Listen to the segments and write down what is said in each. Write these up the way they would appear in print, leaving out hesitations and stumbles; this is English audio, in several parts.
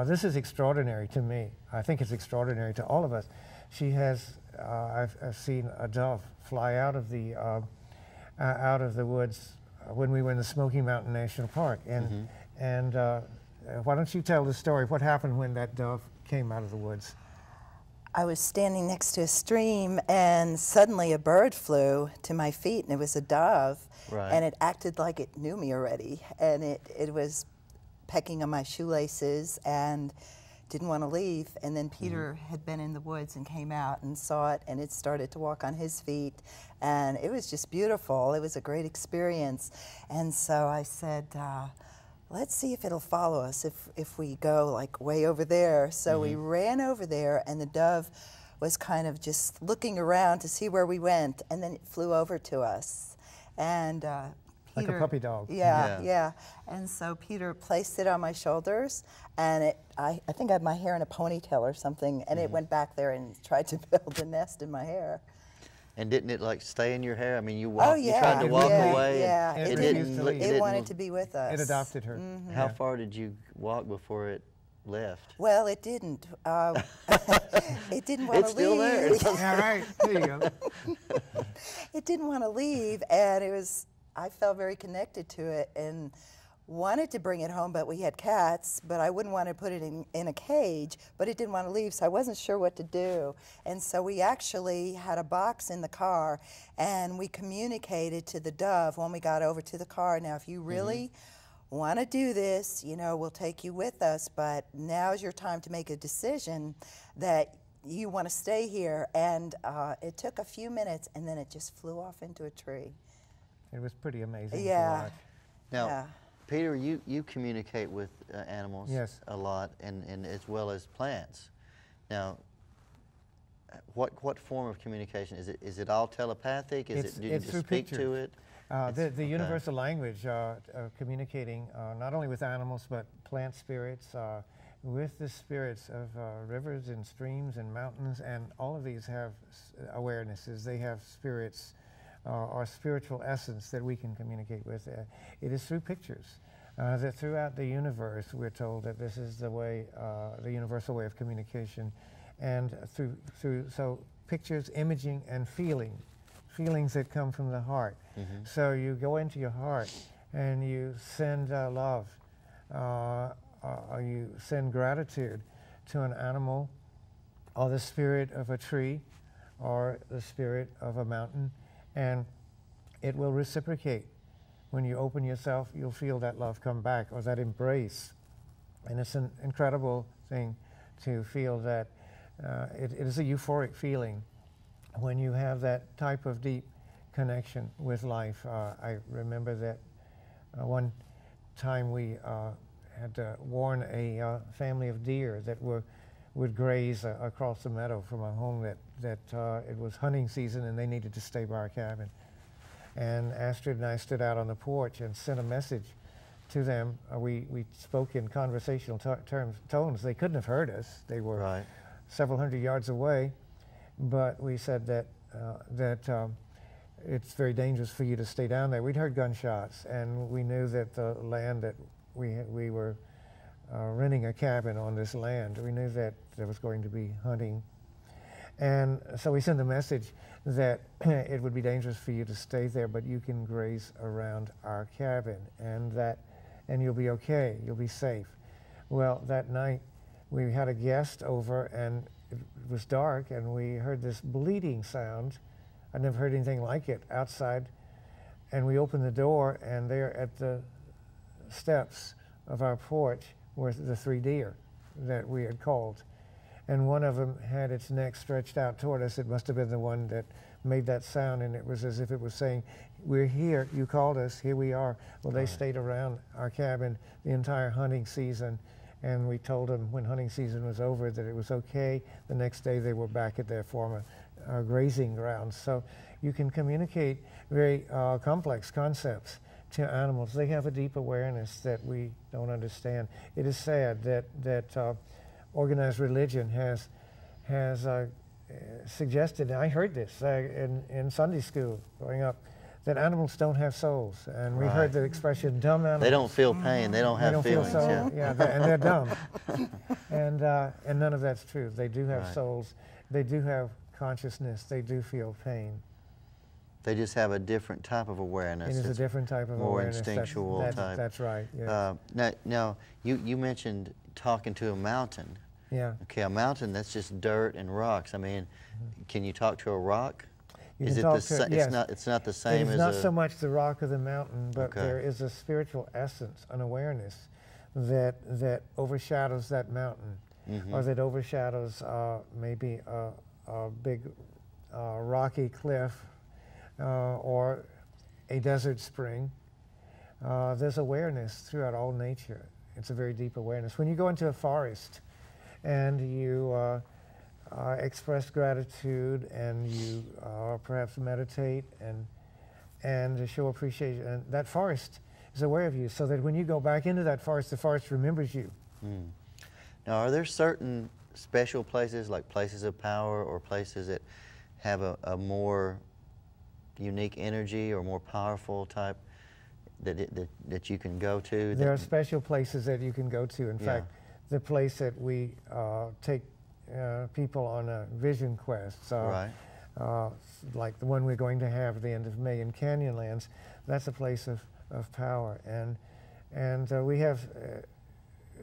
This is extraordinary to me. I think it's extraordinary to all of us. She has, I've seen a dove fly out of the woods when we were in the Smoky Mountain National Park. And why don't you tell the story? What happened when that dove came out of the woods? I was standing next to a stream, and suddenly a bird flew to my feet, and it was a dove. Right. And it acted like it knew me already, and it was pecking on my shoelaces and didn't want to leave. And then Peter had been in the woods and came out and saw it, and it started to walk on his feet, and it was just beautiful. It was a great experience. And so I said, let's see if it'll follow us if we go like way over there. So we ran over there, and the dove was kind of just looking around to see where we went, and then it flew over to us. And Peter, like a puppy dog. Yeah. And so Peter placed it on my shoulders, and I think I had my hair in a ponytail or something, and it went back there and tried to build a nest in my hair. And didn't it like stay in your hair? I mean, you tried to walk away. Yeah, and it wanted to be with us. It adopted her. How far did you walk before it left? Well, it didn't. It didn't want to leave. It's still there. Yeah, right. There you go. It didn't want to leave, and I felt very connected to it and wanted to bring it home, but we had cats, but I wouldn't want to put it in a cage, but it didn't want to leave, so I wasn't sure what to do. And so we actually had a box in the car, and we communicated to the dove when we got over to the car, now if you really want to do this, you know, we'll take you with us, but now's your time to make a decision that you want to stay here. And it took a few minutes, and then it just flew off into a tree. It was pretty amazing. Yeah. Now, Peter, you communicate with animals a lot, and as well as plants. Now, what form of communication is it? Is it all telepathic? Do you just speak to it? The universal language of communicating not only with animals but plant spirits, with the spirits of rivers and streams and mountains, and all of these have awarenesses. They have spirits or spiritual essence that we can communicate with. It is through pictures. That throughout the universe we're told that this is the way, the universal way of communication, and so pictures, imaging, and feelings that come from the heart. So you go into your heart and you send love, or you send gratitude to an animal, or the spirit of a tree, or the spirit of a mountain, and it will reciprocate. When you open yourself, you'll feel that love come back, or that embrace. And it's an incredible thing to feel that. It is a euphoric feeling when you have that type of deep connection with life. I remember that one time we had warned a family of deer that would graze across the meadow from a home that it was hunting season and they needed to stay by our cabin. And Astrid and I stood out on the porch and sent a message to them. We spoke in conversational tones. They couldn't have heard us. They were several hundred yards away, but we said that it's very dangerous for you to stay down there. We'd heard gunshots, and we knew that the land that we were renting a cabin on this land, we knew that there was going to be hunting. And so we sent a message that it would be dangerous for you to stay there, but you can graze around our cabin, and you'll be okay, you'll be safe. Well, that night we had a guest over, and it was dark, and we heard this bleating sound. I'd never heard anything like it outside. And we opened the door, and there at the steps of our porch were the 3 deer that we had called. And one of them had its neck stretched out toward us. It must have been the one that made that sound, and it was as if it was saying, "We're here, you called us, here we are." Well, they stayed around our cabin the entire hunting season, and we told them when hunting season was over that it was okay. The next day they were back at their former grazing grounds. So you can communicate very complex concepts to animals. They have a deep awareness that we don't understand. It is sad that organized religion has suggested, and I heard this in Sunday school growing up, that animals don't have souls. And we heard the expression dumb animals. They don't feel pain, they don't have feelings. Feel soul. Yeah, and they're dumb. And none of that's true. They do have souls. They do have consciousness. They do feel pain. They just have a different type of awareness. It is a different type of more awareness. Instinctual type. That's right. Yes. Now you mentioned talking to a mountain. Yeah. Okay, a mountain, that's just dirt and rocks. I mean, can you talk to a rock? Yes. It's not the same as It's not so much the rock or the mountain, but Okay. there is a spiritual essence, an awareness that overshadows that mountain, or that overshadows maybe a big rocky cliff or a desert spring. There's awareness throughout all nature. It's a very deep awareness. When you go into a forest and you express gratitude and you perhaps meditate and show appreciation, and that forest is aware of you, so that when you go back into that forest, the forest remembers you. Now, are there certain special places, like places of power, or places that have a more unique energy or more powerful type that you can go to? There are special places that you can go to. In fact, the place that we take people on a vision quest, like the one we're going to have at the end of May in Canyonlands, that's a place of power. And we have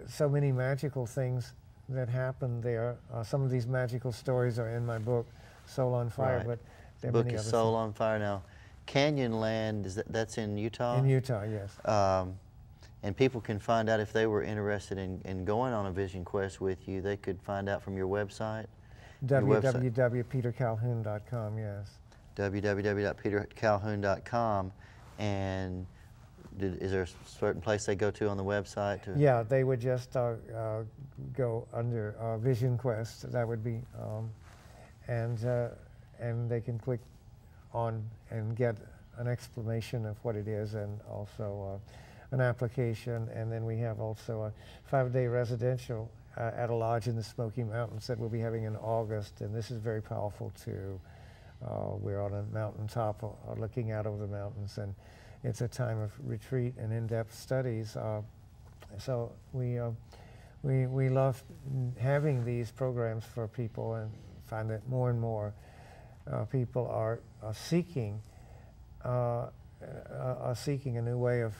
so many magical things that happen there. Some of these magical stories are in my book, Soul on Fire, but there are many others. The book is Soul on Fire now. Canyonland, that's in Utah? In Utah, yes. And people can find out if they were interested in going on a vision quest with you. They could find out from your website? www.petercalhoun.com, yes. www.petercalhoun.com. And is there a certain place they go to on the website? Yeah, they would just go under Vision Quest. That would be, and they can click on and get an explanation of what it is, and also an application. And then we have also a 5-day residential at a lodge in the Smoky Mountains that we'll be having in August, and this is very powerful too. We're on a mountaintop looking out over the mountains, and it's a time of retreat and in-depth studies. So we love having these programs for people, and find that more and more people are seeking a new way of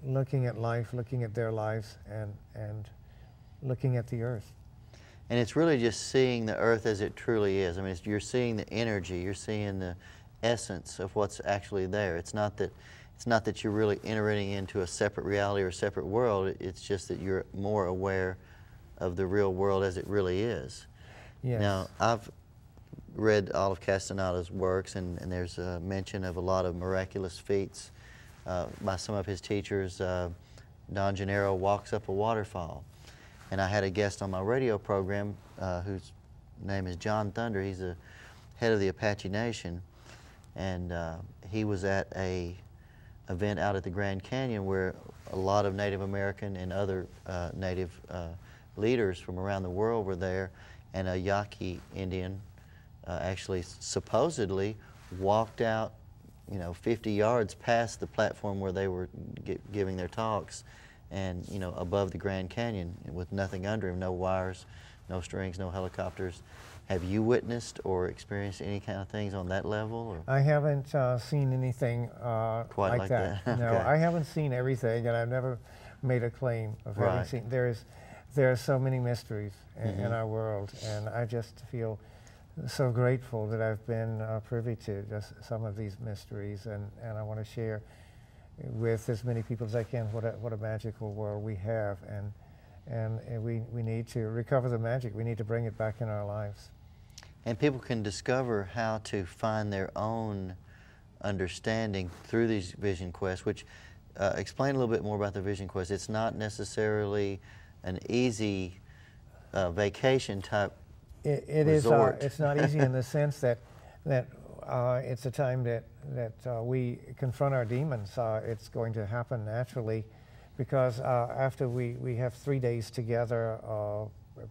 looking at life, looking at their lives, and looking at the earth. And it's really just seeing the earth as it truly is. I mean, you're seeing the energy, you're seeing the essence of what's actually there. It's not that you're really entering into a separate reality or a separate world. It's just that you're more aware of the real world as it really is. Yes. Now, I've read all of Casteneda's works, and there's a mention of a lot of miraculous feats by some of his teachers. Don Gennaro walks up a waterfall. And I had a guest on my radio program whose name is John Thunder. He's the head of the Apache Nation. And he was at a event out at the Grand Canyon where a lot of Native American and other Native leaders from around the world were there. And a Yaqui Indian actually supposedly walked out, 50 yards past the platform where they were giving their talks, and above the Grand Canyon with nothing under him, no wires, no strings, no helicopters. Have you witnessed or experienced any kind of things on that level? Or? I haven't seen anything quite like that. No, Okay. I haven't seen everything, and I've never made a claim of having seen. There are so many mysteries in our world, and I just feel so grateful that I've been privy to just some of these mysteries, and I want to share with as many people as I can what a magical world we have, and we need to recover the magic. We need to bring it back in our lives. And people can discover how to find their own understanding through these vision quests, which explain a little bit more about the vision quest. It's not necessarily an easy vacation type resort. It's not easy in the sense that it's a time that we confront our demons. It's going to happen naturally, because after we have 3 days together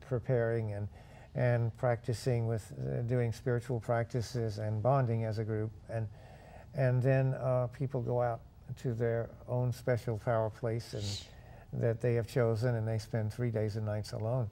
preparing and practicing with doing spiritual practices and bonding as a group, And then people go out to their own special power place and that they have chosen, and they spend 3 days and nights alone.